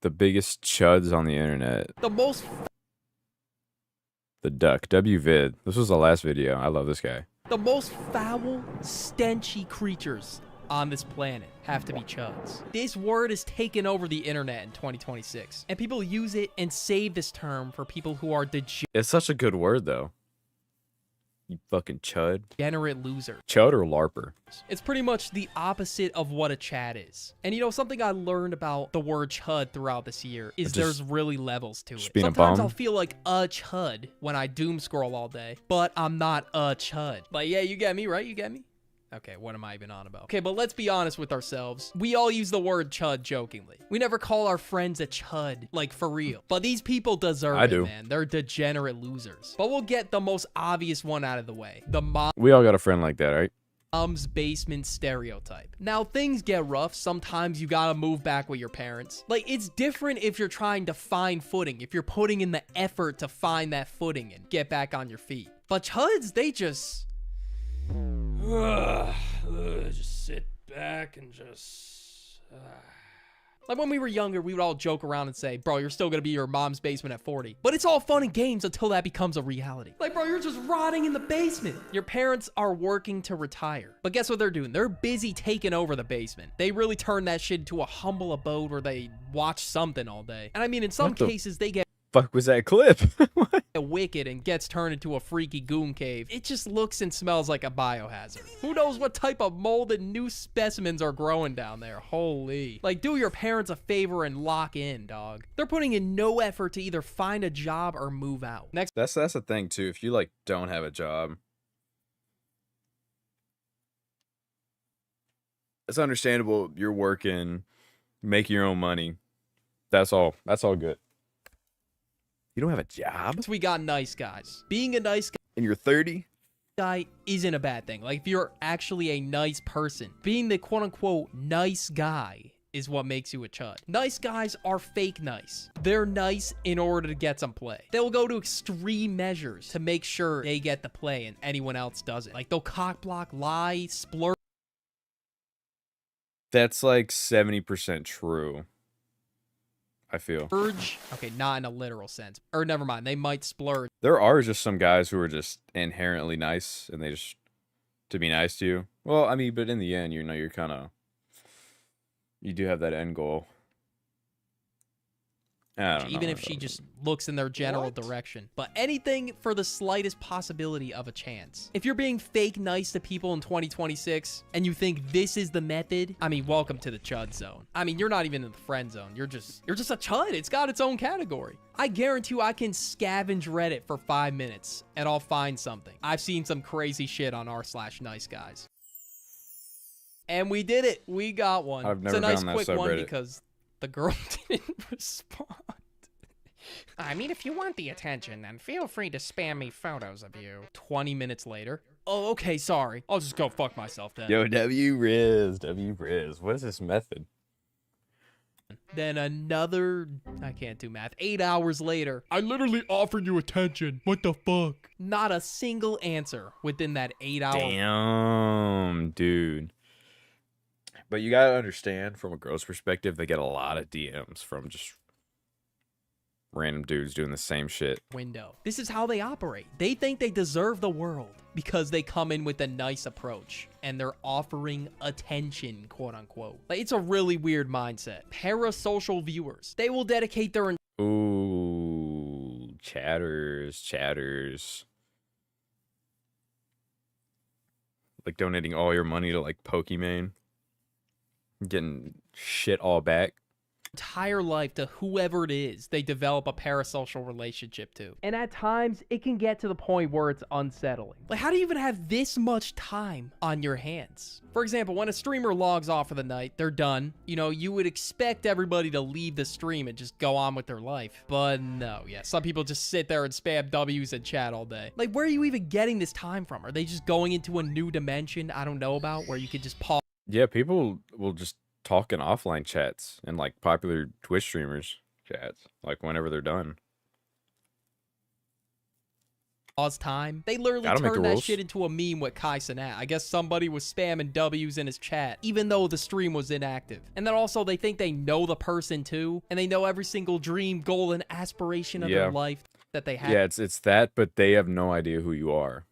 The biggest chuds on the internet. The most The duck. WVid. This was the last video. I love this guy. The most foul, stenchy creatures on this planet have to be chuds. This word has taken over the internet in 2026, and people use it and save this term for people who are It's such a good word, though. You fucking chud. degenerate losers. Chud or LARPer? It's pretty much the opposite of what a Chad is. And you know, something I learned about the word chud throughout this year is there's really levels to it. being a Sometimes bum? I'll feel like a chud when I doom scroll all day, but I'm not a chud. Like, yeah, you get me, right? You get me? Okay, what am I even on about? Okay, but let's be honest with ourselves. We all use the word chud jokingly. We never call our friends a chud, like for real. But these people deserve it, man. They're degenerate losers. But we'll get the most obvious one out of the way. The We all got a friend like that, right? mom's basement stereotype. Now, things get rough. Sometimes you gotta move back with your parents. Like, it's different if you're trying to find footing, if you're putting in the effort to find that footing and get back on your feet. But chuds, they just sit back and just... Like, when we were younger, we would all joke around and say, bro, you're still gonna be your mom's basement at 40. But it's all fun and games until that becomes a reality. Like, bro, you're just rotting in the basement. Your parents are working to retire. But guess what they're doing? They're busy taking over the basement. They really turn that shit into a humble abode where they watch something all day. And I mean, in some cases, they get fuck was that clip? wicked and gets turned into a freaky goon cave. It just looks and smells like a biohazard. Who knows what type of molded new specimens are growing down there? Holy. Like, do your parents a favor and lock in, dog. They're putting in no effort to either find a job or move out. Next. That's the thing too. If you like don't have a job, it's understandable. You're working, make your own money. That's all. That's all good. You don't have a job? We got nice guys. Being a nice And you're 30? guy isn't a bad thing. Like, if you're actually a nice person, being the quote-unquote nice guy is what makes you a chud. Nice guys are fake nice. They're nice in order to get some play. They'll go to extreme measures to make sure they get the play and anyone else doesn't. Like, they'll cock block, lie, splurge. That's like 70% true. I feel. Okay, not in a literal sense. Or never mind, they might splurge. There are just some guys who are just inherently nice and they just to be nice to you. Well, I mean, but in the end, you know, you're kind of you do have that end goal. Even if she just looks in their general direction. But anything for the slightest possibility of a chance. If you're being fake nice to people in 2026 and you think this is the method, I mean, welcome to the chud zone. I mean, you're not even in the friend zone. You're just a chud. It's got its own category. I guarantee you I can scavenge Reddit for 5 minutes and I'll find something. I've seen some crazy shit on r/nice guys. And we did it. We got one. I've never it's a nice found that quick one subreddit. because the girl didn't respond. I mean, if you want the attention, then feel free to spam me photos of you. 20 minutes later. Oh, okay, sorry. I'll just go fuck myself then. Yo, W-Riz. What is this method? Then another, I can't do math, 8 hours later. I literally offered you attention. What the fuck? Not a single answer within that 8 hours. Damn, dude. But you gotta understand, from a girl's perspective, they get a lot of DMs from just random dudes doing the same shit. Window. This is how they operate. They think they deserve the world because they come in with a nice approach and they're offering attention, quote unquote. Like, it's a really weird mindset. Parasocial viewers. They will dedicate their Ooh, chatters. Like donating all your money to like Pokimane. Getting shit all back. entire life to whoever it is they develop a parasocial relationship to. And at times, it can get to the point where it's unsettling. Like, how do you even have this much time on your hands? For example, when a streamer logs off for the night, they're done. You know, you would expect everybody to leave the stream and just go on with their life. But no, yeah, some people just sit there and spam W's and chat all day. Like, where are you even getting this time from? Are they just going into a new dimension I don't know about where you could just pause? Yeah, people will just talk in offline chats and like popular Twitch streamers chats, like whenever they're done. pause time. They literally Gotta make the turned that rules. shit into a meme with Kai Cenat. I guess somebody was spamming W's in his chat, even though the stream was inactive. And then also they think they know the person too, and they know every single dream, goal, and aspiration of their life that they have. Yeah, it's that, but they have no idea who you are.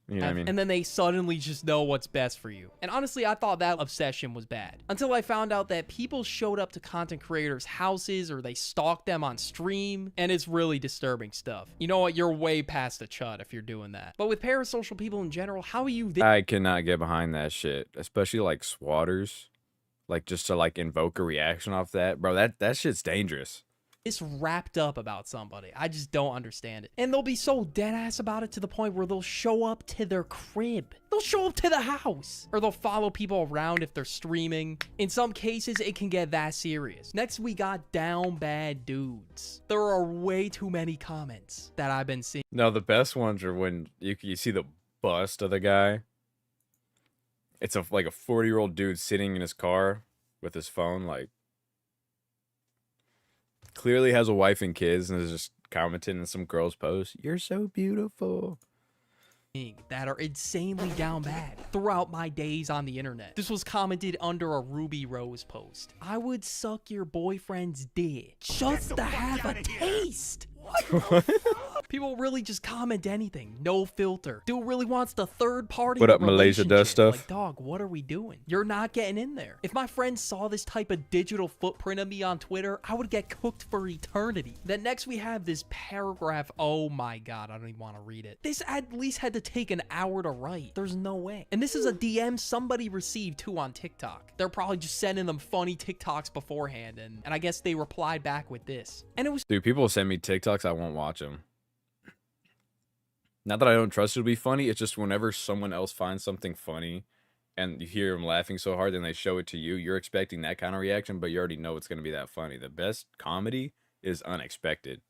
You know what I mean? And then they suddenly just know what's best for you. And honestly, I thought that obsession was bad. Until I found out that people showed up to content creators' houses or they stalked them on stream, and it's really disturbing stuff. You know what? You're way past a chud if you're doing that. But with parasocial people in general, how are you I cannot get behind that shit, especially like swatters. Like just to like invoke a reaction off that, bro. That shit's dangerous. this wrapped up about somebody? I just don't understand it. And they'll be so dead ass about it to the point where they'll show up to their crib. They'll show up to the house. Or they'll follow people around if they're streaming. In some cases, it can get that serious. Next, we got down bad dudes. There are way too many comments that I've been seeing. No, the best ones are when you see the bust of the guy. It's like a 40-year-old dude sitting in his car with his phone, like clearly has a wife and kids, and is just commenting in some girl's post. You're so beautiful. That are insanely down bad throughout my days on the internet. This was commented under a Ruby Rose post. I would suck your boyfriend's dick just to have a taste. What? People really just comment anything, no filter. Dude really wants the third party. What up, Malaysia does stuff? Like, dog, what are we doing? You're not getting in there. If my friends saw this type of digital footprint of me on Twitter, I would get cooked for eternity. Then next we have this paragraph. Oh my god, I don't even want to read it. This at least had to take an hour to write. There's no way. And this is a DM somebody received too on TikTok. They're probably just sending them funny TikToks beforehand, and I guess they replied back with this. And it was, dude, people send me TikToks, I won't watch them. Not that I don't trust it to be funny, it's just whenever someone else finds something funny and you hear them laughing so hard, then they show it to you, you're expecting that kind of reaction, but you already know it's going to be that funny. The best comedy is unexpected.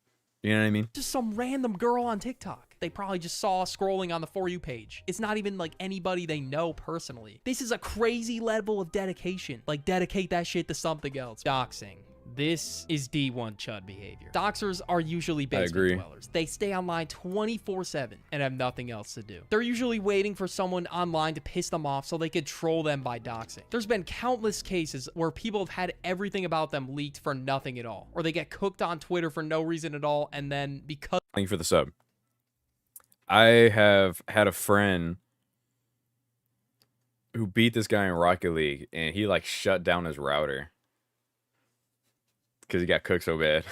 You know what I mean? just some random girl on TikTok. They probably just saw scrolling on the For You page. It's not even like anybody they know personally. This is a crazy level of dedication. Like, dedicate that shit to something else. Doxing. This is D1 chud behavior. Doxers are usually basement dwellers. They stay online 24/7 and have nothing else to do. They're usually waiting for someone online to piss them off so they could troll them by doxing. There's been countless cases where people have had everything about them leaked for nothing at all. Or they get cooked on Twitter for no reason at all, and then because... Thank you for the sub. I have had a friend who beat this guy in Rocket League, and he like shut down his router because he got cooked so bad.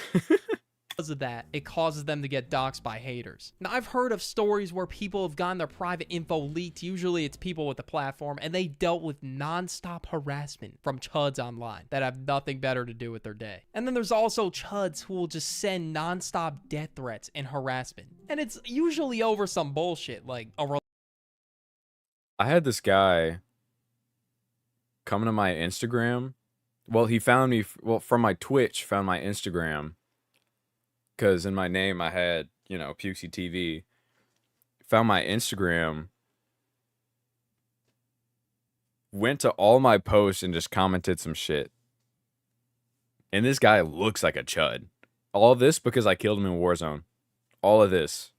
Because of that, it causes them to get doxxed by haters. Now, I've heard of stories where people have gotten their private info leaked. Usually it's people with the platform, and they dealt with non-stop harassment from chuds online that have nothing better to do with their day. And then there's also chuds who will just send non-stop death threats and harassment. And it's usually over some bullshit like a... I had this guy come to my Instagram. Well, he found me, from my Twitch, found my Instagram. Because in my name, I had, you know, Pukesy TV. Found my Instagram. Went to all my posts and just commented some shit. And this guy looks like a chud. All of this because I killed him in Warzone. All of this.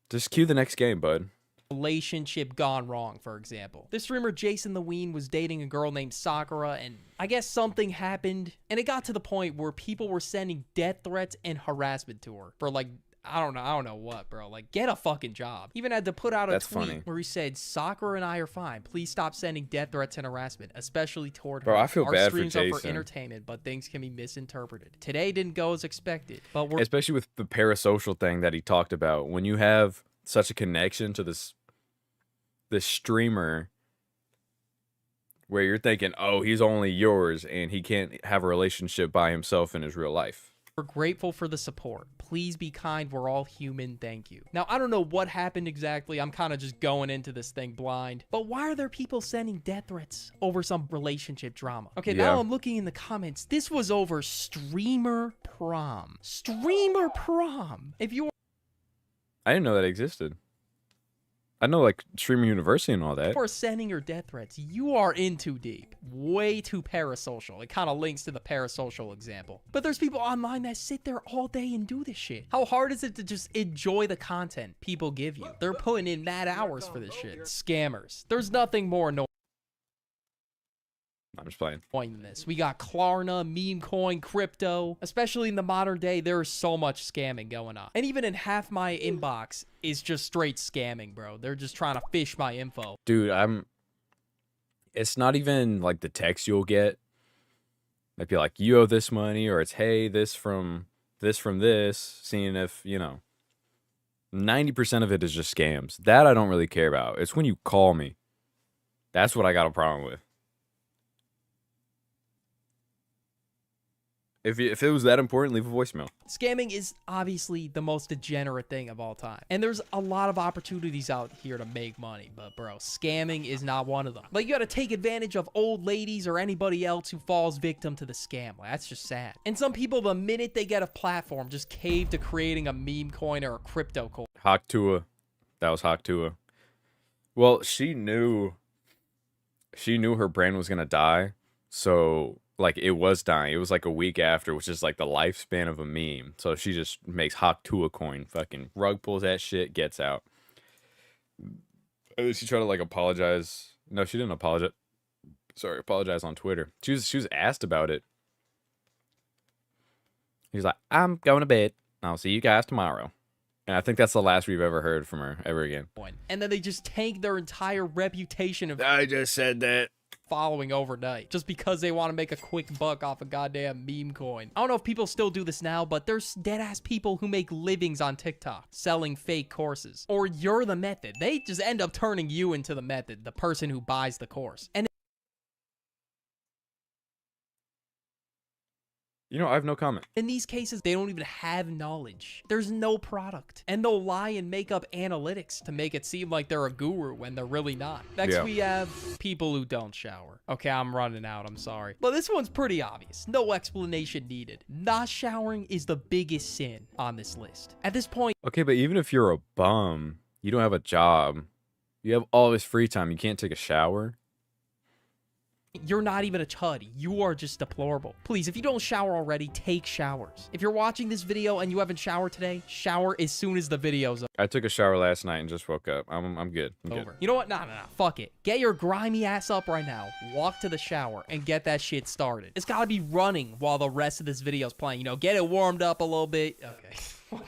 Just cue the next game, bud. Relationship gone wrong, for example. This streamer Jason the Ween was dating a girl named Sakura, and I guess something happened, and it got to the point where people were sending death threats and harassment to her for like, I don't know what, bro. Like, get a fucking job. Even had to put out a tweet where he said, Sakura and I are fine. Please stop sending death threats and harassment, especially toward her. Bro, I feel bad for Our streams are for Jason. entertainment, but things can be misinterpreted. Today didn't go as expected, but we're... Especially with the parasocial thing that he talked about. When you have such a connection to this streamer where you're thinking, oh, he's only yours and he can't have a relationship by himself in his real life. We're grateful for the support. Please be kind. We're all human. Thank you. Now, I don't know what happened exactly. I'm kind of just going into this thing blind. But why are there people sending death threats over some relationship drama? Okay, now I'm looking in the comments. This was over streamer prom. Streamer prom. If you... I didn't know that existed. I know, like, Streamer University and all that. For sending your death threats, you are in too deep. Way too parasocial. It kind of links to the parasocial example. But there's people online that sit there all day and do this shit. How hard is it to just enjoy the content people give you? They're putting in mad hours for this shit. Scammers. There's nothing more annoying. I'm just playing. Than this. We got Klarna, meme coin, crypto. Especially in the modern day, there is so much scamming going on. And even in half my inbox is just straight scamming, bro. They're just trying to fish my info. Dude, it's not even like the text you'll get. Might be like, you owe this money, or it's, hey, this from this, seeing if, 90% of it is just scams. That I don't really care about. It's when you call me. That's what I got a problem with. If it was that important, leave a voicemail. Scamming is obviously the most degenerate thing of all time. And there's a lot of opportunities out here to make money. But bro, scamming is not one of them. Like, you gotta take advantage of old ladies or anybody else who falls victim to the scam. Like, that's just sad. And some people, the minute they get a platform, just cave to creating a meme coin or a crypto coin. Haktua. That was Haktua. Well, she knew her brand was gonna die. So, like, it was dying. It was like a week after, which is like the lifespan of a meme. So she just makes Haktua coin, fucking rug pulls that shit, gets out. She tried to like apologize. No, she didn't apologize. Sorry, apologize on Twitter. She was asked about it. He's like, I'm going to bed. I'll see you guys tomorrow. And I think that's the last we've ever heard from her ever again. And then they just tank their entire reputation of I just said that. Following overnight just because they want to make a quick buck off a goddamn meme coin. I don't know if people still do this now, but there's dead ass people who make livings on TikTok selling fake courses. Or you're the method. They just end up turning you into the method, the person who buys the course. And I have no comment. in these cases, they don't even have knowledge. There's no product. And they'll lie and make up analytics to make it seem like they're a guru when they're really not. Next, we have people who don't shower. Okay, I'm running out. I'm sorry. But this one's pretty obvious. No explanation needed. Not showering is the biggest sin on this list. At this point... Okay, but even if you're a bum, you don't have a job, you have all this free time, you can't take a shower? You're not even a chud. You are just deplorable. Please, if you don't shower already, take showers. If you're watching this video and you haven't showered today, shower as soon as the video's over. I took a shower last night and just woke up. I'm good. I'm good. You know what? No. Fuck it. Get your grimy ass up right now. Walk to the shower and get that shit started. It's gotta be running while the rest of this video's playing. Get it warmed up a little bit. Okay.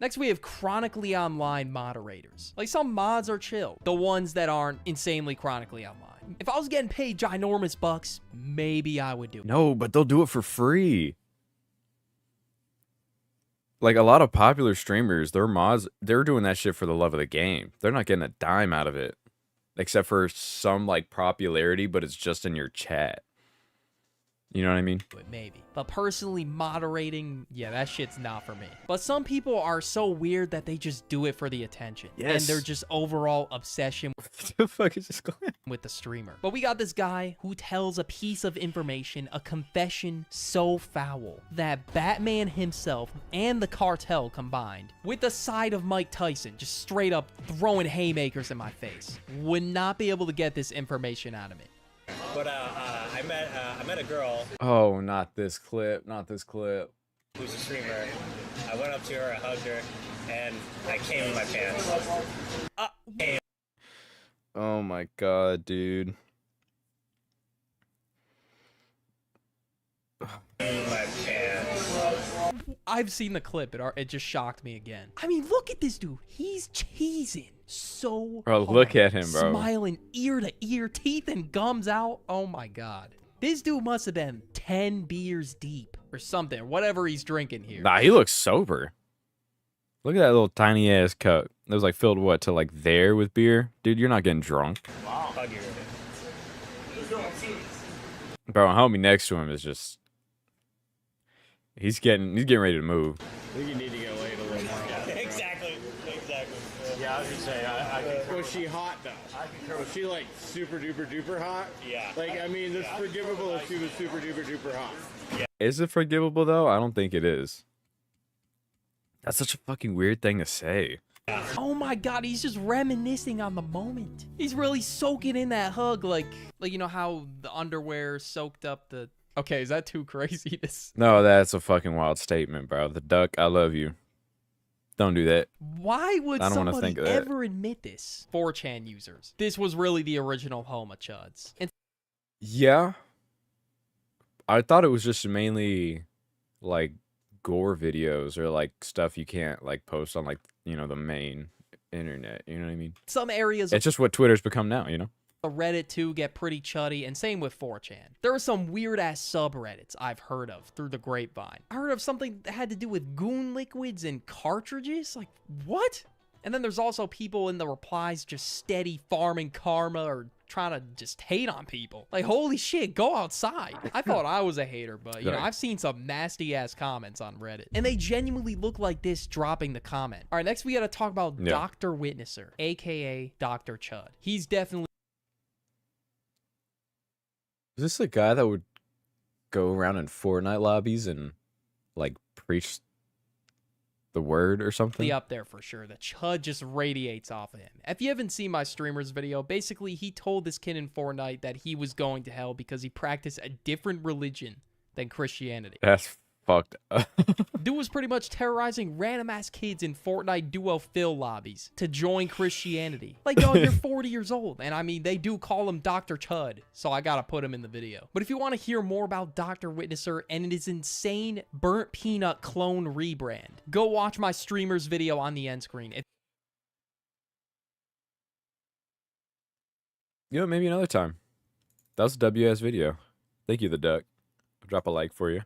Next, we have chronically online moderators. Like, some mods are chill. The ones that aren't insanely chronically online. If I was getting paid ginormous bucks, maybe I would do it. No, but they'll do it for free. Like, a lot of popular streamers, their mods, they're doing that shit for the love of the game. They're not getting a dime out of it. Except for some, like, popularity, but it's just in your chat. You know what I mean? Maybe. But personally, moderating, yeah, that shit's not for me. But some people are so weird that they just do it for the attention. Yes. And they're just overall obsession What the fuck is this going? with the streamer. But we got this guy who tells a piece of information, a confession so foul that Batman himself and the cartel combined, with the side of Mike Tyson just straight up throwing haymakers in my face, would not be able to get this information out of me. But I met a girl Oh, not this clip. Not this clip. who's a streamer. I went up to her, I hugged her, and I came in my pants. Oh my god, dude. In my pants. I've seen the clip. It just shocked me again. I mean, look at this dude. He's cheesing so Bro, hard. look at him, bro. Smiling ear to ear, teeth and gums out. Oh my god. This dude must have been 10 beers deep or something, whatever he's drinking here. Nah, he looks sober. Look at that little tiny ass cup. It was like filled what to like there with beer? Dude, you're not getting drunk. Wow. Hug you. Bro, and homie next to him is just he's getting ready to move. I think you need to get laid a little more. Exactly. Yeah, I was gonna say, was she hot though? Was she like super duper duper hot? Yeah. Like, I mean, it's forgivable if she was super duper duper hot. Is it forgivable though? I don't think it is. That's such a fucking weird thing to say. Oh my god, he's just reminiscing on the moment. He's really soaking in that hug, like you know how the underwear soaked up the. Okay, is that too crazy? No, that's a fucking wild statement, bro. The duck, I love you. Don't do that. Why would I don't want to somebody think of that. ever admit this? 4chan users. This was really the original home of chuds. And Yeah. I thought it was just mainly like gore videos or like stuff you can't like post on like, you know, the main internet. You know what I mean? some areas of It's just what Twitter's become now, you know? the Reddit too get pretty chuddy, and same with 4chan. There are some weird ass subreddits I've heard of through the grapevine. I heard of something that had to do with goon liquids and cartridges. Like, what? And then there's also people in the replies just steady farming karma or trying to just hate on people. Like, holy shit, go outside. I thought I was a hater, but, you know, I've seen some nasty-ass comments on Reddit. And they genuinely look like this dropping the comment. All right, next we gotta talk about Dr. Witnesser, a.k.a. Dr. Chud. He's definitely... Is this the guy that would go around in Fortnite lobbies and, like, preach the word or something? up there for sure. The chud just radiates off of him. If you haven't seen my streamer's video, basically he told this kid in Fortnite that he was going to hell because he practiced a different religion than Christianity. That's fucked up. Dude was pretty much terrorizing random ass kids in Fortnite duo fill lobbies to join Christianity. Like, yo, you're 40 years old. And I mean, they do call him Dr. Chud, so I gotta put him in the video. But if you want to hear more about Dr. Witnesser and his insane burnt peanut clone rebrand, go watch my streamer's video on the end screen. You know, maybe another time. That was a WS video. Thank you, the duck. I'll drop a like for you.